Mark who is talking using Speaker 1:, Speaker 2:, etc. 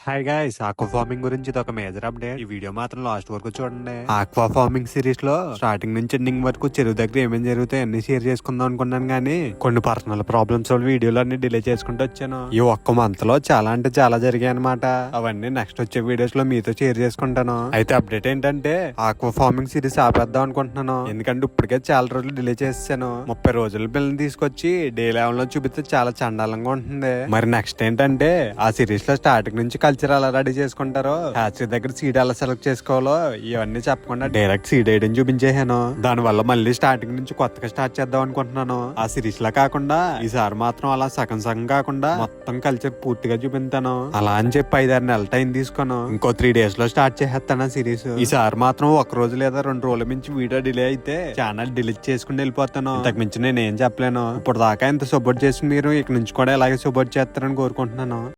Speaker 1: Hi guys, aqua farming గురించి ఇది ఒక మేజర్ అప్డేట్. ఈ వీడియో మాత్రం లాస్ట్ వరకు చూడండి. ఆక్వా ఫార్మింగ్ సిరీస్ లో స్టార్టింగ్ నుంచి ఎండింగ్ వరకు చెరువు దగ్గర ఏమేమి జరుగుతాయి అన్ని షేర్ చేసుకుందాం అనుకున్నాను, కానీ కొన్ని పర్సనల్ ప్రాబ్లమ్స్ వీడియోలు అన్ని డిలే చేసుకుంటూ వచ్చాను. ఈ ఒక్క మంత్ లో చాలా అంటే చాలా జరిగాయి అనమాట. అవన్నీ నెక్స్ట్ వచ్చే వీడియోస్ లో మీతో షేర్ చేసుకుంటాను. అయితే అప్డేట్ ఏంటంటే ఆక్వా ఫార్మింగ్ సిరీస్ ఆపేద్దాం అనుకుంటున్నాను. ఎందుకంటే ఇప్పటికే చాలా రోజులు డిలే చేసాను. 30 రోజుల పిల్లల్ని తీసుకొచ్చి డే లెవెల్ లో చూపిస్తే చాలా చండాలంగా ఉంటుంది. మరి నెక్స్ట్ ఏంటంటే ఆ సిరీస్ లో స్టార్టింగ్ నుంచి కల్చర్ ఎలా రెడీ చేసుకుంటారో, హ్యాచరీ దగ్గర సీడ్ ఎలా సెలెక్ట్ చేసుకోవాలో ఇవన్నీ చెప్పకుండా డైరెక్ట్ సీడ్ వేయడం చూపించేసాను. దాని వల్ల మళ్ళీ స్టార్టింగ్ నుంచి కొత్తగా స్టార్ట్ చేద్దాం అనుకుంటున్నాను. ఆ సిరీస్ లా కాకుండా ఈసారి మాత్రం అలా సగం సగం కాకుండా మొత్తం కల్చర్ పూర్తిగా చూపిస్తాను. అలా అని చెప్పి 5-6 నెలల టైం తీసుకున్నాను. ఇంకో 3 డేస్ లో స్టార్ట్ చేసేస్తాను ఆ సిరీస్. ఈసారి మాత్రం 1 రోజు లేదా 2 రోజుల మించి వీడియో డిలే అయితే ఛానల్ డిలీట్ చేసుకుని వెళ్ళిపోతాను. ఇంతకు మించి నేను ఏం చెప్పలేను. ఇప్పుడు దాకా ఇంత సపోర్ట్ చేసి మీరు ఇక నుంచి కూడా ఇలాగే సపోర్ట్ చేస్తారని కోరుకుంటున్నాను.